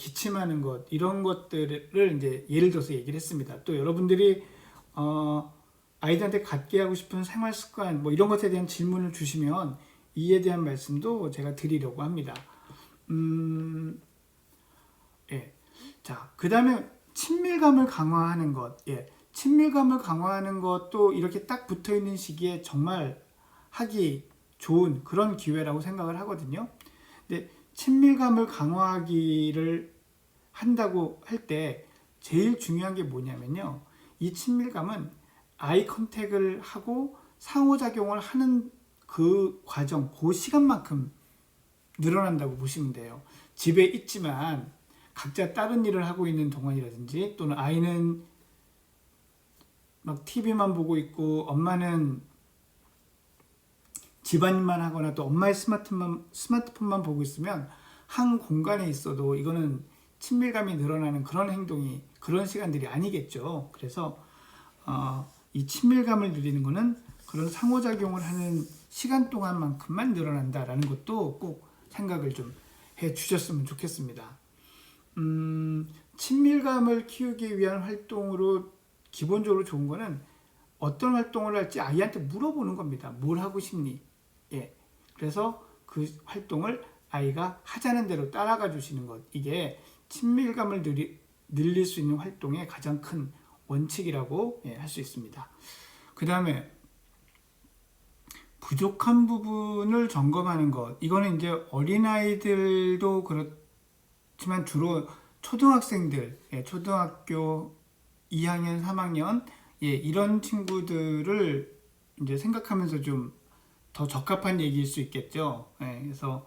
기침하는 것 이런 것들을 이제 예를 들어서 얘기를 했습니다. 또 여러분들이 아이들한테 갖게 하고 싶은 생활 습관 뭐 이런 것에 대한 질문을 주시면 이에 대한 말씀도 제가 드리려고 합니다. 예. 자, 그 다음에 친밀감을 강화하는 것. 예. 친밀감을 강화하는 것도 이렇게 딱 붙어 있는 시기에 정말 하기 좋은 그런 기회라고 생각을 하거든요. 근데 친밀감을 강화하기를 한다고 할 때 제일 중요한 게 뭐냐면요. 이 친밀감은 아이 컨택을 하고 상호작용을 하는 그 과정, 그 시간만큼 늘어난다고 보시면 돼요. 집에 있지만 각자 다른 일을 하고 있는 동안이라든지 또는 아이는 막 TV만 보고 있고 엄마는 집안일만 하거나 또 엄마의 스마트폰만 보고 있으면 한 공간에 있어도 이거는 친밀감이 늘어나는 그런 행동이 그런 시간들이 아니겠죠. 그래서 이 친밀감을 누리는 거는 그런 상호작용을 하는 시간 동안만큼만 늘어난다라는 것도 꼭 생각을 좀 해 주셨으면 좋겠습니다. 친밀감을 키우기 위한 활동으로 기본적으로 좋은 거는 어떤 활동을 할지 아이한테 물어보는 겁니다. 뭘 하고 싶니? 예. 그래서 그 활동을 아이가 하자는 대로 따라가 주시는 것. 이게 친밀감을 늘릴 수 있는 활동의 가장 큰 원칙이라고 할 수 있습니다. 그 다음에 부족한 부분을 점검하는 것. 이거는 이제 어린아이들도 그렇지만 주로 초등학생들, 초등학교 2학년, 3학년, 이런 친구들을 이제 생각하면서 좀 더 적합한 얘기일 수 있겠죠. 그래서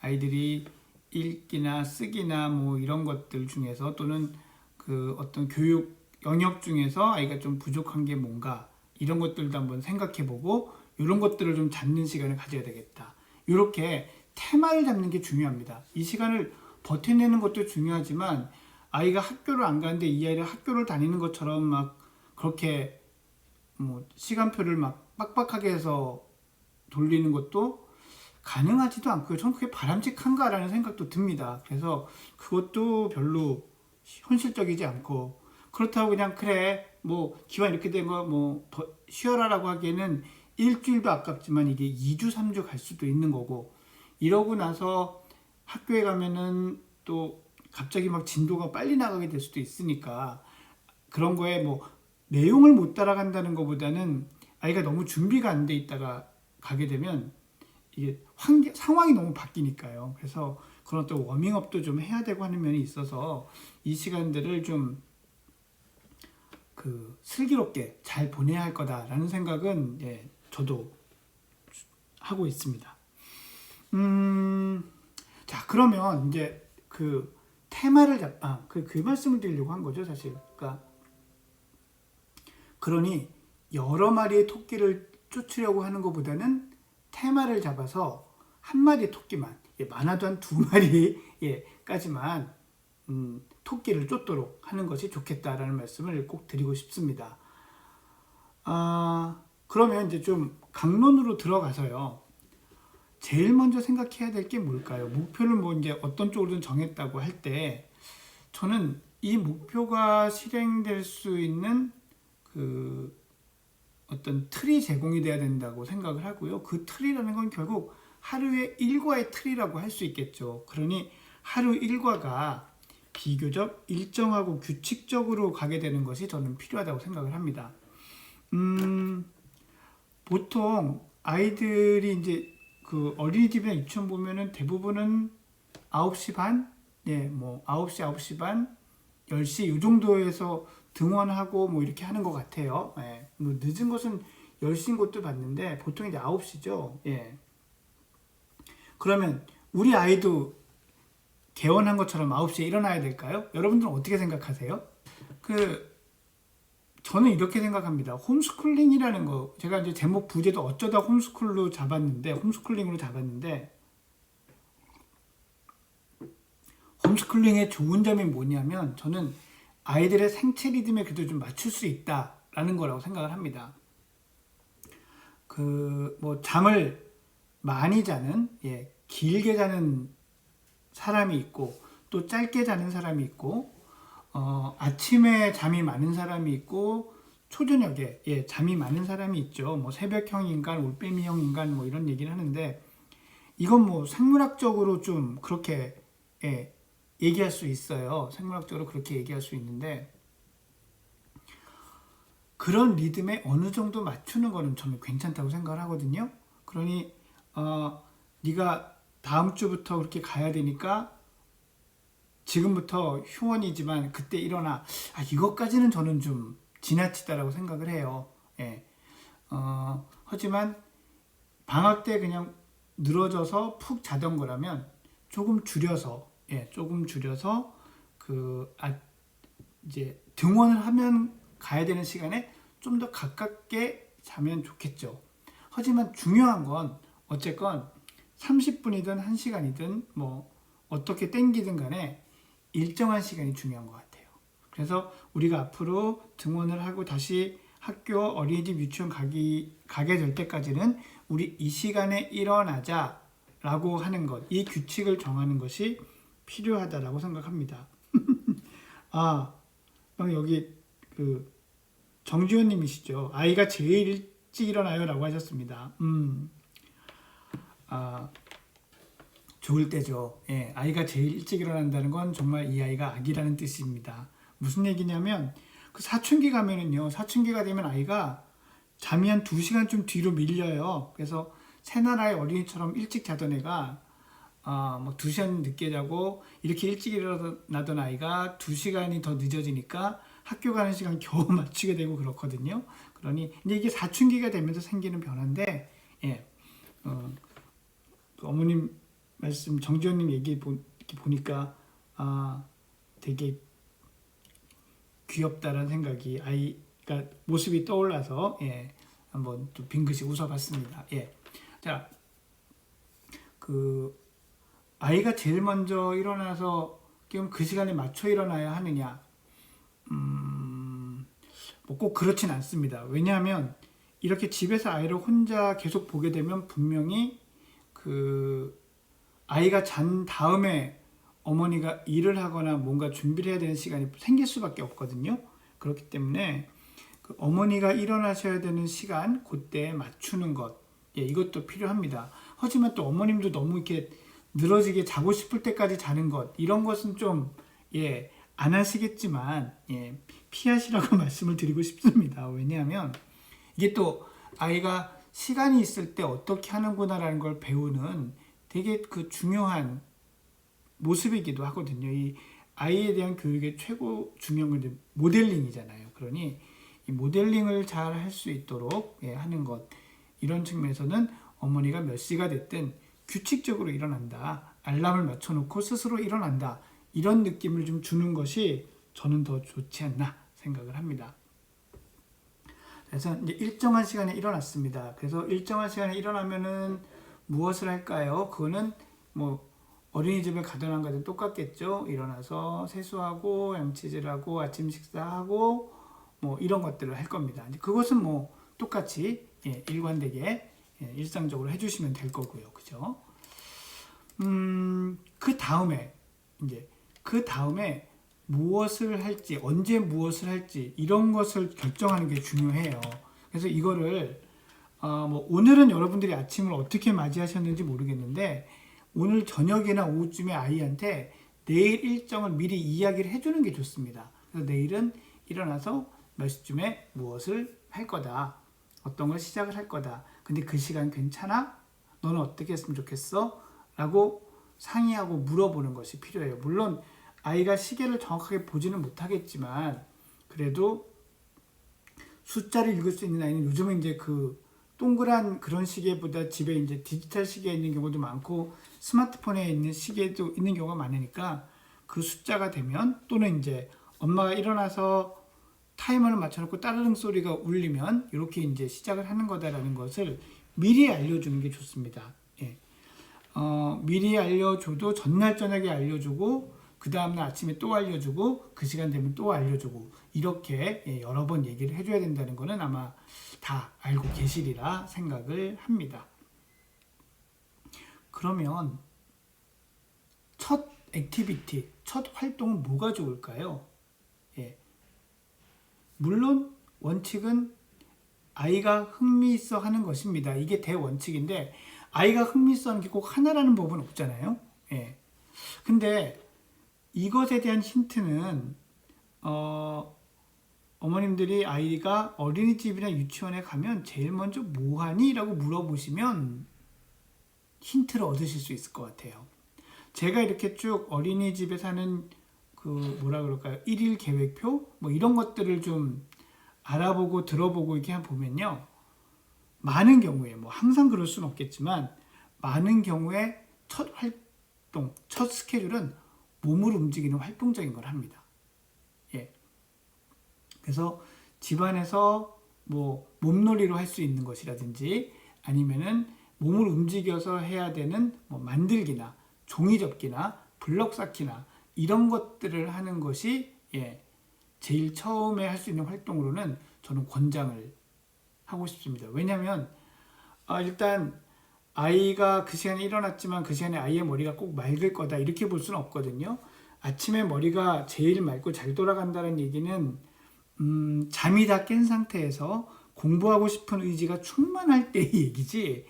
아이들이 읽기나 쓰기나 뭐 이런 것들 중에서 또는 그 어떤 교육 영역 중에서 아이가 좀 부족한 게 뭔가 이런 것들도 한번 생각해보고 이런 것들을 좀 잡는 시간을 가져야 되겠다. 이렇게 테마를 잡는 게 중요합니다. 이 시간을 버텨내는 것도 중요하지만 아이가 학교를 안 가는데 이 아이를 학교를 다니는 것처럼 막 그렇게 뭐 시간표를 막 빡빡하게 해서 돌리는 것도 가능하지도 않고요. 저는 그게 바람직한가라는 생각도 듭니다. 그래서 그것도 별로 현실적이지 않고 그렇다고 그냥 그래 뭐 기왕 이렇게 된 거 뭐 쉬어라라고 하기에는 일주일도 아깝지만 이게 2주 3주 갈 수도 있는 거고 이러고 나서 학교에 가면은 또 갑자기 막 진도가 빨리 나가게 될 수도 있으니까 그런 거에 뭐 내용을 못 따라간다는 것보다는 아이가 너무 준비가 안 돼 있다가 가게 되면 이게 상황이 너무 바뀌니까요. 그래서 그런 또 워밍업도 좀 해야 되고 하는 면이 있어서 이 시간들을 좀 그 슬기롭게 잘 보내야 할 거다라는 생각은 저도 하고 있습니다. 자 그러면 이제 그 테마를 그 말씀을 드리려고 한 거죠 사실. 그러니 여러 마리의 토끼를 쫓으려고 하는 것보다는 테마를 잡아서 한 마리 토끼만 많아도 한 두 마리까지만 토끼를 쫓도록 하는 것이 좋겠다라는 말씀을 꼭 드리고 싶습니다. 그러면 이제 좀 강론으로 들어가서요. 제일 먼저 생각해야 될 게 뭘까요? 목표를 뭐 이제 어떤 쪽으로든 정했다고 할 때 저는 이 목표가 실행될 수 있는 그 어떤 틀이 제공이 돼야 된다고 생각을 하고요. 그 틀이라는 건 결국 하루의 일과의 틀이라고 할 수 있겠죠. 그러니 하루 일과가 비교적 일정하고 규칙적으로 가게 되는 것이 저는 필요하다고 생각을 합니다. 보통 아이들이 이제 그 어린이집이나 유치원 보면은 대부분은 9시 반, 뭐 9시, 9시 반, 10시 이 정도에서 등원하고 뭐 이렇게 하는 것 같아요. 뭐 늦은 것은 10시인 것도 봤는데 보통 이제 9시죠. 그러면 우리 아이도 개원한 것처럼 9시에 일어나야 될까요? 여러분들은 어떻게 생각하세요? 저는 이렇게 생각합니다. 홈스쿨링이라는 거, 제가 이제 제목 부제도 어쩌다 홈스쿨링으로 잡았는데, 홈스쿨링의 좋은 점이 뭐냐면, 저는 아이들의 생체 리듬에 그래도 좀 맞출 수 있다라는 거라고 생각을 합니다. 뭐, 잠을 많이 자는, 길게 자는 사람이 있고, 또 짧게 자는 사람이 있고 아침에 잠이 많은 사람이 있고 초저녁에 잠이 많은 사람이 있죠. 뭐 새벽형 인간, 올빼미형 인간 뭐 이런 얘기를 하는데 이건 뭐 생물학적으로 좀 그렇게 얘기할 수 있어요. 생물학적으로 그렇게 얘기할 수 있는데 그런 리듬에 어느 정도 맞추는 거는 저는 괜찮다고 생각을 하거든요. 그러니 네가 다음 주부터 그렇게 가야 되니까 지금부터 휴원이지만 그때 일어나. 이것까지는 저는 좀 지나치다라고 생각을 해요. 예. 하지만 방학 때 그냥 늘어져서 푹 자던 거라면 조금 줄여서 이제 등원을 하면 가야 되는 시간에 좀 더 가깝게 자면 좋겠죠. 하지만 중요한 건 어쨌건 30분이든 1시간이든 뭐 어떻게 땡기든 간에 일정한 시간이 중요한 것 같아요. 그래서 우리가 앞으로 등원을 하고 다시 학교, 어린이집, 유치원 가게 될 때까지는 우리 이 시간에 일어나자 라고 하는 것, 이 규칙을 정하는 것이 필요하다라고 생각합니다. 여기 정지현 님이시죠. 아이가 제일 일찍 일어나요 라고 하셨습니다. 좋을 때죠. 예, 아이가 제일 일찍 일어난다는 건 정말 이 아이가 아기라는 뜻입니다. 무슨 얘기냐면 그 사춘기 가면은요. 사춘기가 되면 아이가 잠이 한 2시간 좀 뒤로 밀려요. 그래서 새나라의 어린이처럼 일찍 자던 애가 뭐 2시간 늦게 자고 이렇게 일찍 일어나던 아이가 2시간이 더 늦어지니까 학교 가는 시간 겨우 맞추게 되고 그렇거든요. 그러니 이제 이게 사춘기가 되면서 생기는 변화인데 어머님 말씀 정지현님 얘기 보니까 되게 귀엽다라는 생각이 아이가 모습이 떠올라서 한번 또 빙긋이 웃어봤습니다. 자, 아이가 제일 먼저 일어나서 그럼 그 시간에 맞춰 일어나야 하느냐? 뭐 꼭 그렇진 않습니다. 왜냐하면 이렇게 집에서 아이를 혼자 계속 보게 되면 분명히 아이가 잔 다음에 어머니가 일을 하거나 뭔가 준비를 해야 되는 시간이 생길 수밖에 없거든요. 그렇기 때문에 어머니가 일어나셔야 되는 시간 그때 맞추는 것 이것도 필요합니다. 하지만 또 어머님도 너무 이렇게 늘어지게 자고 싶을 때까지 자는 것 이런 것은 좀 안 하시겠지만 피하시라고 말씀을 드리고 싶습니다. 왜냐하면 이게 또 아이가 시간이 있을 때 어떻게 하는구나라는 걸 배우는 되게 중요한 모습이기도 하거든요. 이 아이에 대한 교육의 최고 중요한 건 모델링이잖아요. 그러니 이 모델링을 잘 할 수 있도록 하는 것 이런 측면에서는 어머니가 몇 시가 됐든 규칙적으로 일어난다. 알람을 맞춰놓고 스스로 일어난다. 이런 느낌을 좀 주는 것이 저는 더 좋지 않나 생각을 합니다. 그래서 이제 일정한 시간에 일어났습니다. 그래서 일정한 시간에 일어나면은 무엇을 할까요? 그거는 뭐 어린이집에 가든 안 가든 똑같겠죠. 일어나서 세수하고 양치질하고 아침 식사하고 뭐 이런 것들을 할 겁니다. 그것은 뭐 똑같이 일관되게 일상적으로 해주시면 될 거고요. 그죠? 그 다음에 무엇을 할지, 언제 무엇을 할지 이런 것을 결정하는 게 중요해요. 그래서 이거를 뭐 오늘은 여러분들이 아침을 어떻게 맞이하셨는지 모르겠는데 오늘 저녁이나 오후쯤에 아이한테 내일 일정을 미리 이야기를 해주는 게 좋습니다. 그래서 내일은 일어나서 몇 시쯤에 무엇을 할 거다. 어떤 걸 시작을 할 거다. 근데 그 시간 괜찮아? 너는 어떻게 했으면 좋겠어? 라고 상의하고 물어보는 것이 필요해요. 물론 아이가 시계를 정확하게 보지는 못하겠지만 그래도 숫자를 읽을 수 있는 아이는 요즘은 이제 동그란 그런 시계보다 집에 이제 디지털 시계가 있는 경우도 많고 스마트폰에 있는 시계도 있는 경우가 많으니까 그 숫자가 되면 또는 이제 엄마가 일어나서 타이머를 맞춰놓고 따르릉 소리가 울리면 이렇게 이제 시작을 하는 거다라는 것을 미리 알려주는 게 좋습니다. 미리 알려줘도 전날 저녁에 알려주고 그 다음날 아침에 또 알려주고 그 시간 되면 또 알려주고 이렇게 여러 번 얘기를 해줘야 된다는 거는 아마 다 알고 계시리라 생각을 합니다. 그러면 첫 액티비티, 첫 활동은 뭐가 좋을까요? 예. 물론 원칙은 아이가 흥미있어 하는 것입니다. 이게 대원칙인데 아이가 흥미있어 하는 게 꼭 하나라는 법은 없잖아요. 예. 근데 이것에 대한 힌트는 어머님들이 아이가 어린이집이나 유치원에 가면 제일 먼저 뭐 하니? 라고 물어보시면 힌트를 얻으실 수 있을 것 같아요. 제가 이렇게 쭉 어린이집에 사는 그 뭐라 그럴까요? 일일 계획표? 뭐 이런 것들을 좀 알아보고 들어보고 이렇게 보면요. 많은 경우에, 뭐 항상 그럴 수는 없겠지만, 많은 경우에 첫 활동, 첫 스케줄은 몸을 움직이는 활동적인 걸 합니다. 예. 그래서 집안에서 뭐 몸놀이로 할 수 있는 것이라든지 아니면은 몸을 움직여서 해야 되는 뭐 만들기나 종이접기나 블럭 쌓기나 이런 것들을 하는 것이 제일 처음에 할 수 있는 활동으로는 저는 권장을 하고 싶습니다. 왜냐하면 일단 아이가 그 시간에 일어났지만 그 시간에 아이의 머리가 꼭 맑을 거다 이렇게 볼 수는 없거든요. 아침에 머리가 제일 맑고 잘 돌아간다는 얘기는 잠이 다 깬 상태에서 공부하고 싶은 의지가 충만할 때의 얘기지.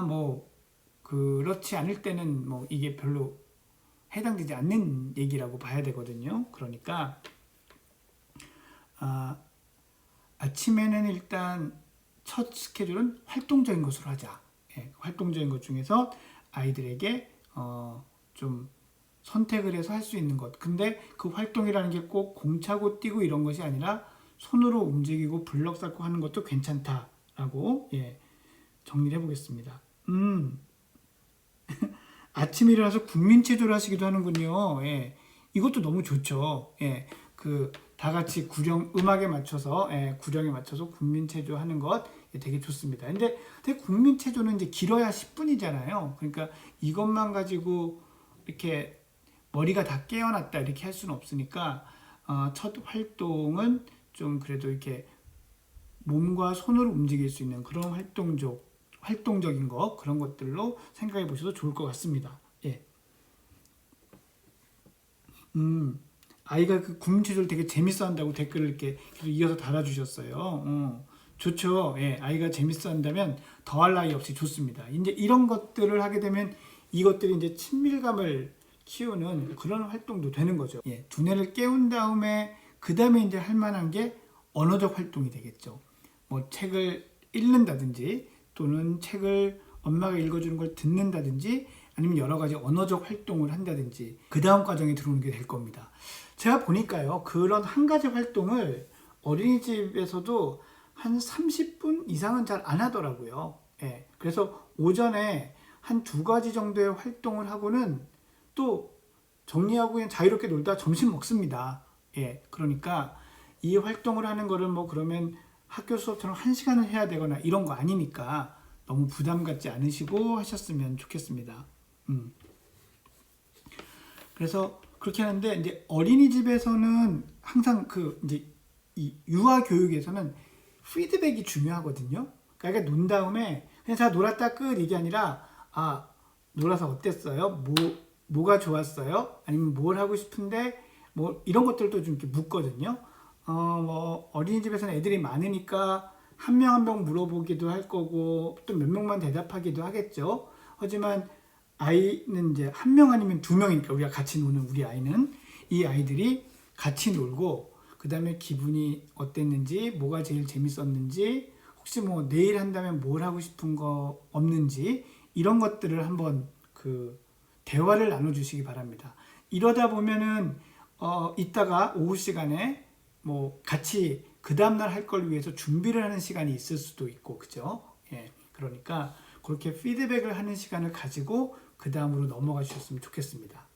뭐 그렇지 않을 때는 뭐 이게 별로 해당되지 않는 얘기라고 봐야 되거든요. 그러니까 아침에는 일단 첫 스케줄은 활동적인 것으로 하자. 활동적인 것 중에서 아이들에게 좀 선택을 해서 할 수 있는 것. 근데 그 활동이라는 게 꼭 공차고 뛰고 이런 것이 아니라 손으로 움직이고 블럭 쌓고 하는 것도 괜찮다라고 정리를 해보겠습니다. 아침에 일어나서 국민체조를 하시기도 하는군요. 이것도 너무 좋죠. 그 다 같이 음악에 맞춰서 구령에 맞춰서 국민체조 하는 것 되게 좋습니다. 근데 국민체조는 이제 길어야 10분이잖아요. 그러니까 이것만 가지고 이렇게 머리가 다 깨어났다 이렇게 할 수는 없으니까 첫 활동은 좀 그래도 이렇게 몸과 손으로 움직일 수 있는 그런 활동적인 거 그런 것들로 생각해 보셔도 좋을 것 같습니다. 아이가 그 국민체조를 되게 재밌어 한다고 댓글을 이렇게 계속 이어서 달아주셨어요. 좋죠. 아이가 재밌어 한다면 더할 나위 없이 좋습니다. 이제 이런 것들을 하게 되면 이것들이 이제 친밀감을 키우는 그런 활동도 되는 거죠. 두뇌를 깨운 다음에 그 다음에 이제 할 만한 게 언어적 활동이 되겠죠. 뭐 책을 읽는다든지 또는 책을 엄마가 읽어주는 걸 듣는다든지 아니면 여러 가지 언어적 활동을 한다든지 그 다음 과정에 들어오는 게 될 겁니다. 제가 보니까요. 그런 한 가지 활동을 어린이집에서도 한 30분 이상은 잘 안 하더라고요. 그래서 오전에 한 2가지 정도의 활동을 하고는 또 정리하고 그냥 자유롭게 놀다 점심 먹습니다. 그러니까 이 활동을 하는 거를 뭐 그러면 학교 수업처럼 1시간을 해야 되거나 이런 거 아니니까 너무 부담 갖지 않으시고 하셨으면 좋겠습니다. 그래서 그렇게 하는데 이제 어린이집에서는 항상 이제 이 유아 교육에서는 피드백이 중요하거든요. 그러니까 논 다음에 그냥 자 놀았다 끝 이게 아니라 놀아서 어땠어요? 뭐가 좋았어요? 아니면 뭘 하고 싶은데 뭐 이런 것들도 좀 이렇게 묻거든요. 뭐 어린이집에서는 애들이 많으니까 한 명 한 명 물어보기도 할 거고 또 몇 명만 대답하기도 하겠죠. 하지만 아이는 이제 한 명 아니면 2명이니까 우리가 같이 노는 우리 아이는 이 아이들이 같이 놀고 그 다음에 기분이 어땠는지 뭐가 제일 재밌었는지 혹시 뭐 내일 한다면 뭘 하고 싶은 거 없는지 이런 것들을 한번 대화를 나눠주시기 바랍니다. 이러다 보면은 이따가 오후 시간에 뭐 같이 그 다음날 할 걸 위해서 준비를 하는 시간이 있을 수도 있고 그죠? 그러니까 그렇게 피드백을 하는 시간을 가지고 그 다음으로 넘어가 주셨으면 좋겠습니다.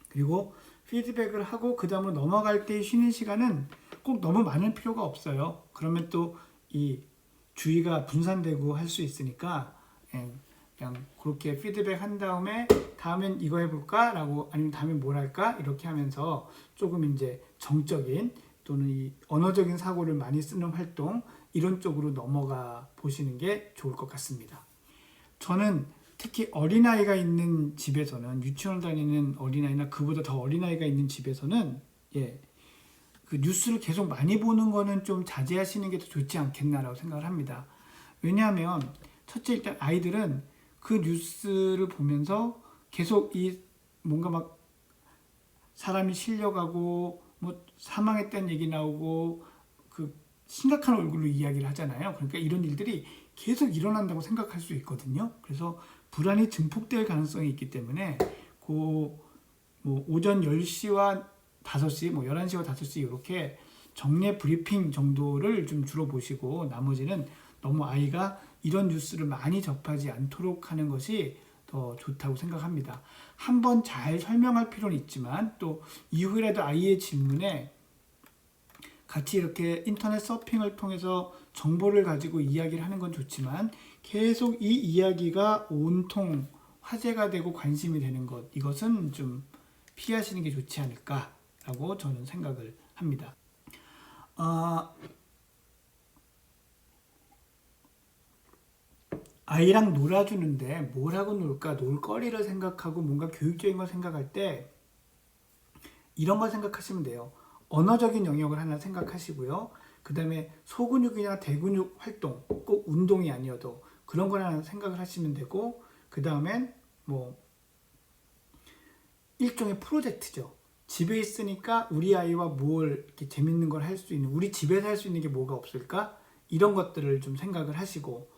그리고 피드백을 하고 그 다음으로 넘어갈 때 쉬는 시간은 꼭 너무 많을 필요가 없어요. 그러면 또 이 주의가 분산되고 할 수 있으니까 그냥 그렇게 피드백 한 다음에 다음엔 이거 해볼까? 라고 아니면 다음엔 뭘 할까? 이렇게 하면서 조금 이제 정적인 또는 이 언어적인 사고를 많이 쓰는 활동 이런 쪽으로 넘어가 보시는 게 좋을 것 같습니다. 저는 특히 어린아이가 있는 집에서는, 유치원 다니는 어린아이나 그보다 더 어린아이가 있는 집에서는 그 뉴스를 계속 많이 보는 거는 좀 자제하시는 게 더 좋지 않겠나라고 생각을 합니다. 왜냐하면 첫째, 일단 아이들은 그 뉴스를 보면서 계속 이 뭔가 막 사람이 실려가고 뭐 사망했다는 얘기 나오고 그 심각한 얼굴로 이야기를 하잖아요. 그러니까 이런 일들이 계속 일어난다고 생각할 수 있거든요. 그래서 불안이 증폭될 가능성이 있기 때문에 뭐 오전 10시와 5시, 뭐 11시와 5시 이렇게 정례 브리핑 정도를 좀 주로 보시고, 나머지는 너무 아이가 이런 뉴스를 많이 접하지 않도록 하는 것이 더 좋다고 생각합니다. 한번 잘 설명할 필요는 있지만 또 이후에라도 아이의 질문에 같이 이렇게 인터넷 서핑을 통해서 정보를 가지고 이야기를 하는 건 좋지만, 계속 이 이야기가 온통 화제가 되고 관심이 되는 것, 이것은 좀 피하시는 게 좋지 않을까라고 저는 생각을 합니다. 아이랑 놀아주는데 뭘 하고 놀까, 놀거리를 생각하고 뭔가 교육적인 걸 생각할 때 이런 걸 생각하시면 돼요. 언어적인 영역을 하나 생각하시고요. 그 다음에 소근육이나 대근육 활동, 꼭 운동이 아니어도 그런 걸 하나 생각을 하시면 되고, 그 다음엔 뭐 일종의 프로젝트죠. 집에 있으니까 우리 아이와 뭘 이렇게 재밌는 걸 할 수 있는, 우리 집에서 할 수 있는 게 뭐가 없을까? 이런 것들을 좀 생각을 하시고,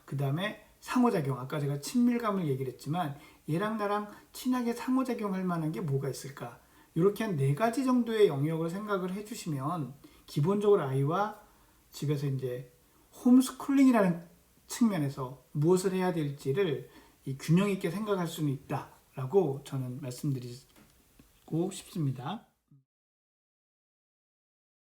그 다음에 상호작용, 아까 제가 친밀감을 얘기를 했지만 얘랑 나랑 친하게 상호작용할 만한 게 뭐가 있을까? 이렇게 한 4가지 정도의 영역을 생각을 해주시면 기본적으로 아이와 집에서 이제 홈스쿨링이라는 측면에서 무엇을 해야 될지를 이 균형 있게 생각할 수는 있다라고 저는 말씀드리고 싶습니다.